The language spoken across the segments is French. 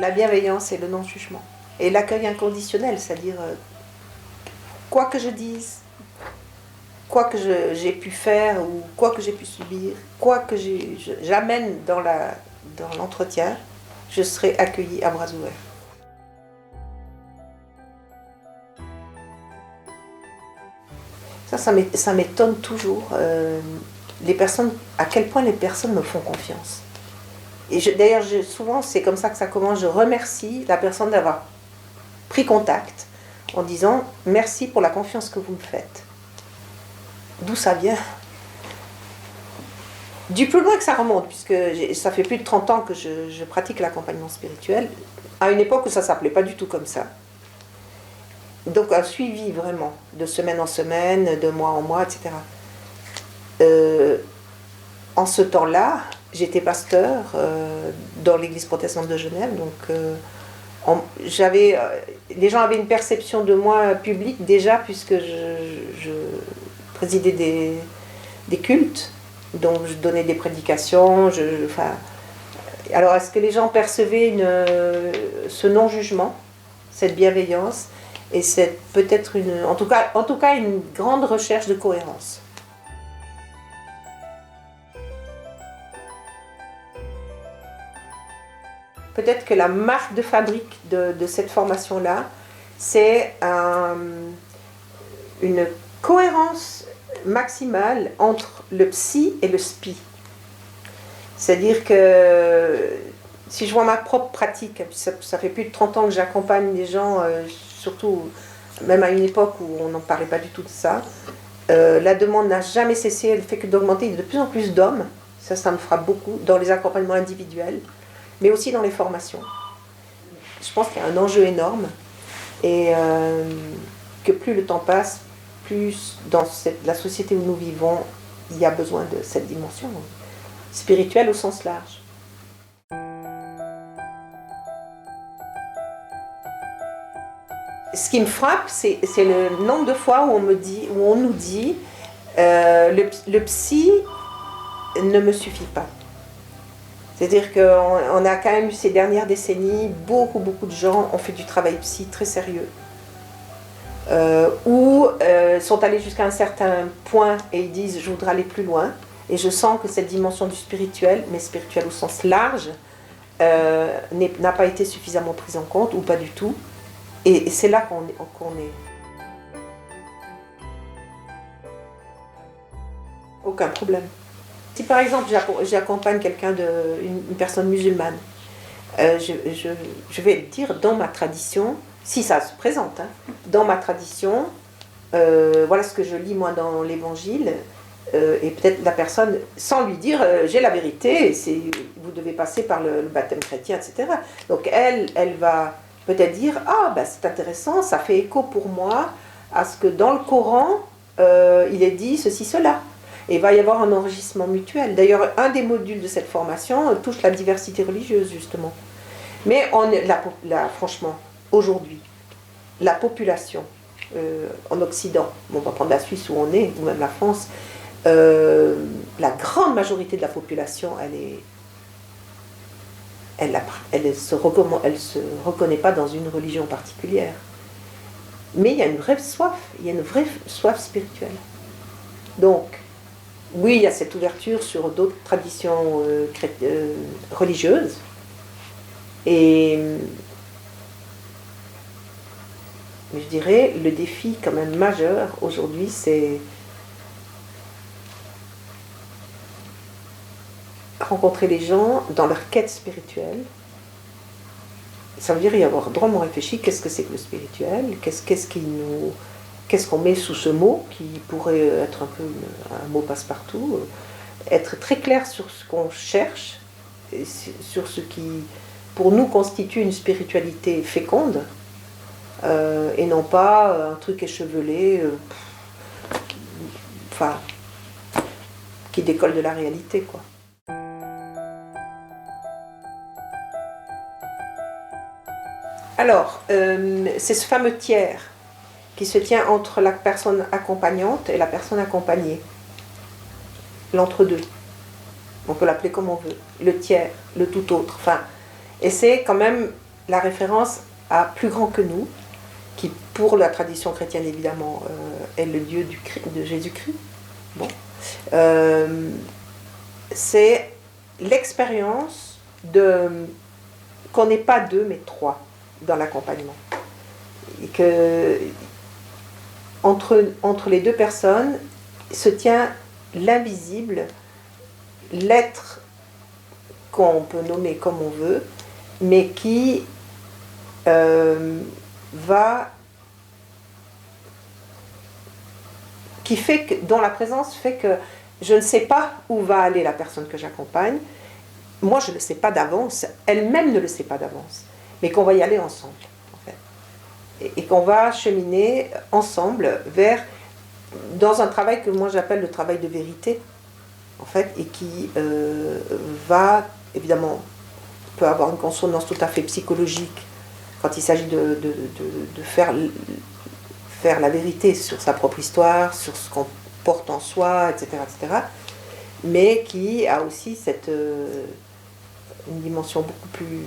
la bienveillance et le non-jugement. Et l'accueil inconditionnel, c'est-à-dire quoi que je dise, quoi que j'ai pu faire ou quoi que j'ai pu subir, quoi que j'amène dans l'entretien, je serai accueillie à bras ouverts. Ça m'étonne toujours, à quel point les personnes me font confiance. Et d'ailleurs, souvent, c'est comme ça que ça commence. Je remercie la personne d'avoir pris contact en disant « Merci pour la confiance que vous me faites ». D'où ça vient? Du plus loin que ça remonte, puisque ça fait plus de 30 ans que je pratique l'accompagnement spirituel, à une époque où ça ne s'appelait pas du tout comme ça. Donc un suivi vraiment, de semaine en semaine, de mois en mois, etc. En ce temps-là, j'étais pasteur dans l'église protestante de Genève, donc les gens avaient une perception de moi publique déjà, puisque je présidais des cultes, donc je donnais des prédications. Alors est-ce que les gens percevaient ce non-jugement, cette bienveillance, et c'est peut-être en tout cas une grande recherche de cohérence. Peut-être que la marque de fabrique de cette formation-là, c'est une cohérence maximale entre le psy et le spi. C'est-à-dire que si je vois ma propre pratique, ça fait plus de 30 ans que j'accompagne des gens, surtout même à une époque où on n'en parlait pas du tout de ça, la demande n'a jamais cessé, elle ne fait que d'augmenter. Il y a de plus en plus d'hommes, ça me frappe beaucoup, dans les accompagnements individuels, mais aussi dans les formations. Je pense qu'il y a un enjeu énorme et que plus le temps passe, plus dans la société où nous vivons, il y a besoin de cette dimension spirituelle au sens large. Ce qui me frappe, c'est le nombre de fois où on nous dit le psy ne me suffit pas. C'est-à-dire qu'on a quand même eu ces dernières décennies, beaucoup de gens ont fait du travail psy très sérieux. Ou sont allés jusqu'à un certain point et ils disent « je voudrais aller plus loin ». Et je sens que cette dimension du spirituel, mais spirituel au sens large, n'a pas été suffisamment prise en compte, ou pas du tout. Et c'est là qu'on est. Aucun problème. Si par exemple j'accompagne une personne musulmane, je vais dire dans ma tradition, si ça se présente, dans ma tradition, voilà ce que je lis moi dans l'évangile, et peut-être la personne, sans lui dire j'ai la vérité, vous devez passer par le baptême chrétien, etc. Donc elle va peut-être dire ah ben c'est intéressant, ça fait écho pour moi à ce que dans le Coran il est dit ceci, cela. Et il va y avoir un enrichissement mutuel. D'ailleurs, un des modules de cette formation touche la diversité religieuse, justement. Mais franchement, aujourd'hui, la population en Occident, on va prendre la Suisse où on est, ou même la France, la grande majorité de la population, elle se reconnaît pas dans une religion particulière. Mais il y a une vraie soif spirituelle. Donc, oui, il y a cette ouverture sur d'autres traditions religieuses. Mais je dirais, le défi quand même majeur aujourd'hui, c'est rencontrer les gens dans leur quête spirituelle. Ça veut dire y avoir drôlement réfléchi, qu'est-ce que c'est que le spirituel, qu'est-ce qu'on met sous ce mot, qui pourrait être un peu un mot passe-partout, être très clair sur ce qu'on cherche, et sur ce qui, pour nous, constitue une spiritualité féconde, et non pas un truc échevelé, qui décolle de la réalité, quoi. Alors, c'est ce fameux tiers qui se tient entre la personne accompagnante et la personne accompagnée. L'entre-deux. On peut l'appeler comme on veut. Le tiers, le tout autre. Et c'est quand même la référence à plus grand que nous, qui pour la tradition chrétienne évidemment est le Dieu de Jésus-Christ. Bon. C'est l'expérience qu'on n'est pas 2 mais 3 dans l'accompagnement. Et que entre les 2 personnes se tient l'invisible, l'être qu'on peut nommer comme on veut, mais qui dont la présence fait que je ne sais pas où va aller la personne que j'accompagne. Moi, je ne le sais pas d'avance, elle-même ne le sait pas d'avance, mais qu'on va y aller ensemble, en fait. Et qu'on va cheminer ensemble dans un travail que moi j'appelle le travail de vérité, en fait, et qui va, évidemment, peut avoir une consonance tout à fait psychologique quand il s'agit de faire la vérité sur sa propre histoire, sur ce qu'on porte en soi, etc., mais qui a aussi une dimension beaucoup plus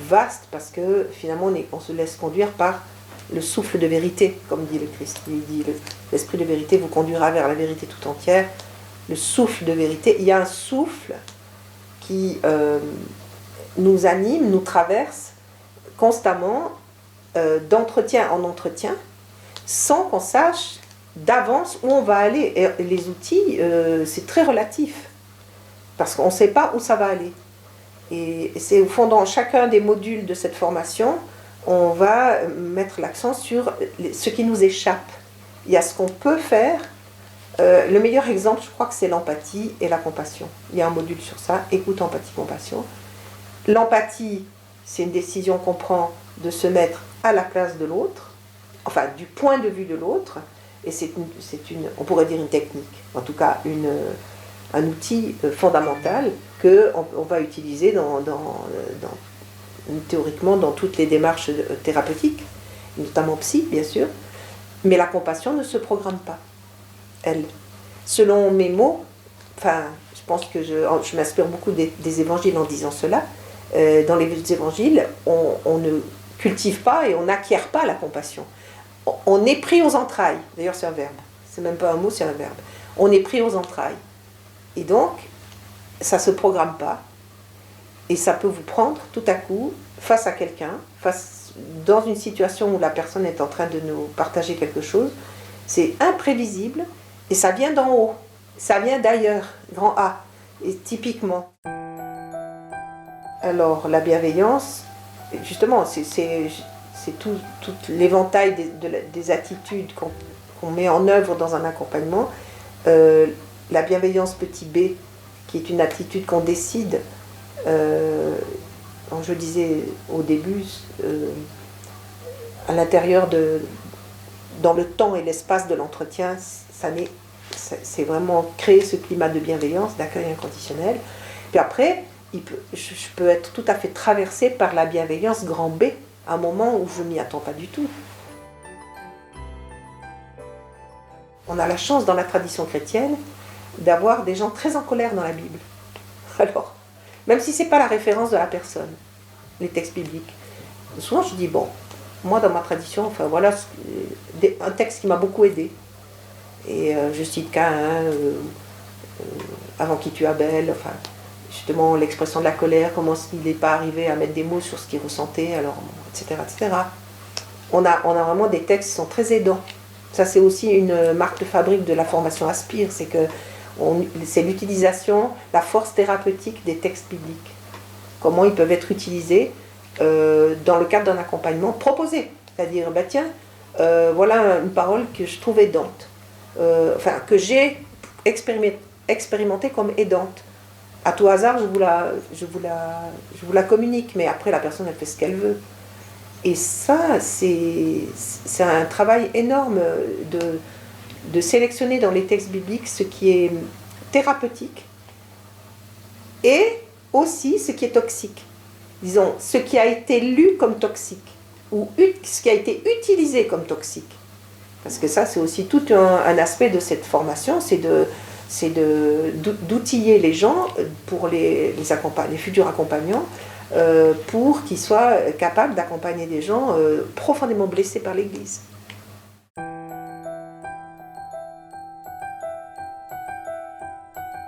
vaste, parce que finalement on se laisse conduire par le souffle de vérité, comme dit le Christ. Il dit l'esprit de vérité vous conduira vers la vérité tout entière. Le souffle de vérité, il y a un souffle qui nous anime, nous traverse constamment, d'entretien en entretien, sans qu'on sache d'avance où on va aller. Et les outils, c'est très relatif, parce qu'on ne sait pas où ça va aller. Et c'est au fond, dans chacun des modules de cette formation, on va mettre l'accent sur ce qui nous échappe. Il y a ce qu'on peut faire. Le meilleur exemple, je crois que c'est l'empathie et la compassion. Il y a un module sur ça, écoute, empathie, compassion. L'empathie, c'est une décision qu'on prend de se mettre à la place de l'autre, enfin du point de vue de l'autre, et on pourrait dire une technique, en tout cas un outil fondamental qu'on va utiliser théoriquement dans toutes les démarches thérapeutiques, notamment psy bien sûr, mais la compassion ne se programme pas, elle. Selon mes mots, enfin je pense que je m'inspire beaucoup des évangiles en disant cela, dans les évangiles, on ne cultive pas et on n'acquiert pas la compassion. On est pris aux entrailles, d'ailleurs c'est un verbe, c'est même pas un mot, c'est un verbe. On est pris aux entrailles. Et donc, ça ne se programme pas, et ça peut vous prendre tout à coup face à quelqu'un, dans une situation où la personne est en train de nous partager quelque chose. C'est imprévisible, et ça vient d'en haut, ça vient d'ailleurs, grand A, et typiquement. Alors, la bienveillance, justement, c'est tout l'éventail des attitudes qu'on met en œuvre dans un accompagnement. La bienveillance petit b, qui est une attitude qu'on décide, je disais au début, à l'intérieur dans le temps et l'espace de l'entretien, c'est vraiment créer ce climat de bienveillance, d'accueil inconditionnel. Puis après, je peux être tout à fait traversée par la bienveillance grand B, à un moment où je ne m'y attends pas du tout. On a la chance dans la tradition chrétienne d'avoir des gens très en colère dans la Bible. Alors, même si ce n'est pas la référence de la personne, les textes bibliques, souvent je dis, bon, moi dans ma tradition, enfin voilà, un texte qui m'a beaucoup aidé. Et je cite Caïn, avant qu'il tue Abel, enfin, justement l'expression de la colère, comment il n'est pas arrivé à mettre des mots sur ce qu'il ressentait, alors, etc., etc. On a vraiment des textes qui sont très aidants. Ça, c'est aussi une marque de fabrique de la formation Aspire, c'est l'utilisation, la force thérapeutique des textes bibliques. Comment ils peuvent être utilisés dans le cadre d'un accompagnement proposé. C'est-à-dire, tiens, voilà une parole que je trouve aidante, que j'ai expérimentée comme aidante. À tout hasard, je vous la communique, mais après la personne elle fait ce qu'elle veut. Et ça, c'est un travail énorme de sélectionner dans les textes bibliques ce qui est thérapeutique et aussi ce qui est toxique. Disons, ce qui a été lu comme toxique ou ce qui a été utilisé comme toxique. Parce que ça, c'est aussi tout un aspect de cette formation, c'est d'outiller les gens pour les futurs accompagnants pour qu'ils soient capables d'accompagner des gens profondément blessés par l'Église.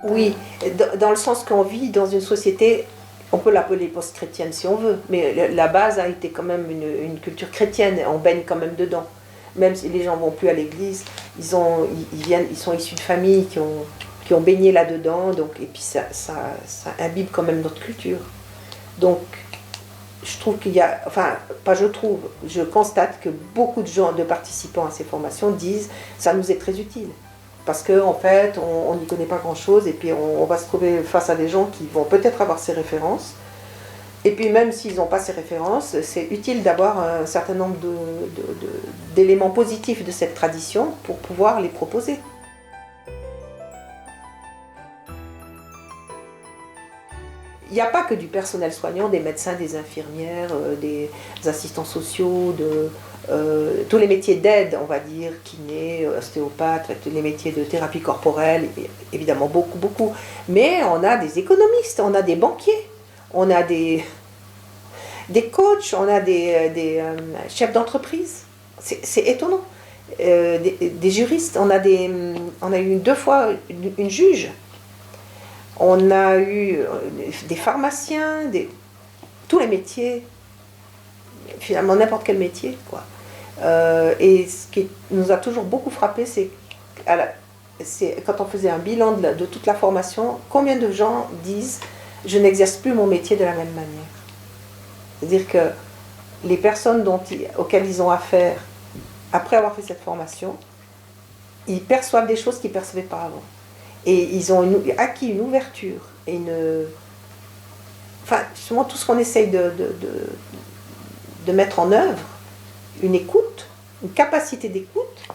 Oui, dans le sens qu'on vit dans une société, on peut l'appeler post-chrétienne si on veut, mais la base a été quand même une culture chrétienne, on baigne quand même dedans. Même si les gens ne vont plus à l'église, ils sont issus de familles qui ont baigné là-dedans, et puis ça imbibe quand même notre culture. Donc, je trouve qu'il y a, je constate que beaucoup de gens, de participants à ces formations disent « ça nous est très utile ». Parce qu'en fait, on n'y connaît pas grand-chose et puis on va se trouver face à des gens qui vont peut-être avoir ces références. Et puis même s'ils n'ont pas ces références, c'est utile d'avoir un certain nombre d'éléments positifs de cette tradition pour pouvoir les proposer. Il n'y a pas que du personnel soignant, des médecins, des infirmières, des assistants sociaux, tous les métiers d'aide, on va dire, kiné, ostéopathe, tous les métiers de thérapie corporelle, évidemment beaucoup. Mais on a des économistes, on a des banquiers, on a des coachs, on a des chefs d'entreprise. C'est étonnant. Des juristes, on a eu 2 fois une juge. On a eu des pharmaciens, tous les métiers, finalement n'importe quel métier, quoi. Et ce qui nous a toujours beaucoup frappé, c'est quand on faisait un bilan de toute la formation, combien de gens disent « je n'exerce plus mon métier de la même manière ». C'est-à-dire que les personnes auxquelles ils ont affaire, après avoir fait cette formation, ils perçoivent des choses qu'ils ne percevaient pas avant. Et ils ont acquis une ouverture et justement tout ce qu'on essaye de mettre en œuvre, une écoute, une capacité d'écoute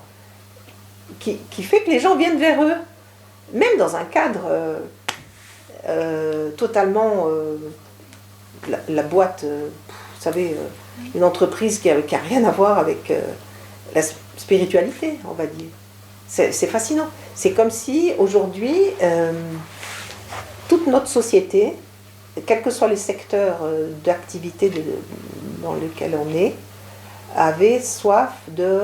qui fait que les gens viennent vers eux, même dans un cadre totalement la boîte, vous savez, une entreprise qui a rien à voir avec la spiritualité, on va dire. C'est fascinant. C'est comme si aujourd'hui, toute notre société, quels que soient les secteurs d'activité dans lesquels on est, avait soif de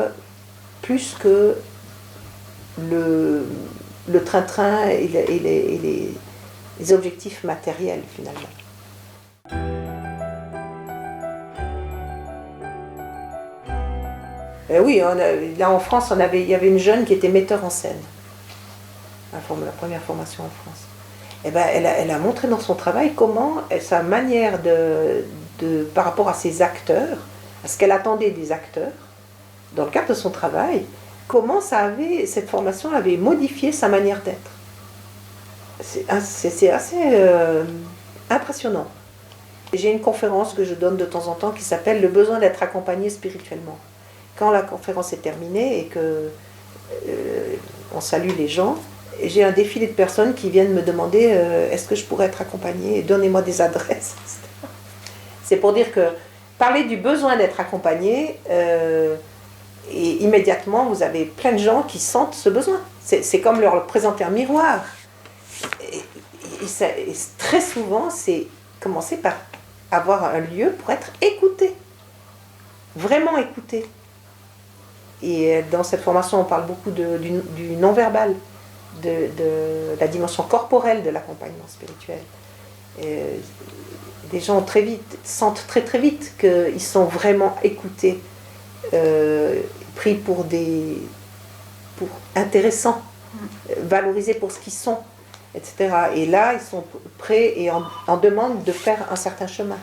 plus que le train-train et les objectifs matériels finalement. Oui, là en France, il y avait une jeune qui était metteur en scène. La première formation en France. Et ben, elle a montré dans son travail comment sa manière par rapport à ses acteurs, à ce qu'elle attendait des acteurs, dans le cadre de son travail, comment cette formation avait modifié sa manière d'être. C'est assez impressionnant. J'ai une conférence que je donne de temps en temps qui s'appelle « Le besoin d'être accompagné spirituellement ». Quand la conférence est terminée et que on salue les gens, j'ai un défilé de personnes qui viennent me demander est-ce que je pourrais être accompagnée, donnez-moi des adresses, etc. C'est pour dire que parler du besoin d'être accompagné, et immédiatement vous avez plein de gens qui sentent ce besoin. C'est comme leur présenter un miroir. Et très souvent, c'est commencer par avoir un lieu pour être écouté, vraiment écouté. Et dans cette formation, on parle beaucoup du non-verbal, de la dimension corporelle de l'accompagnement spirituel. Et les gens sentent très vite qu'ils sont vraiment écoutés, pris pour intéressants, valorisés pour ce qu'ils sont, etc. Et là, ils sont prêts et en demande de faire un certain chemin.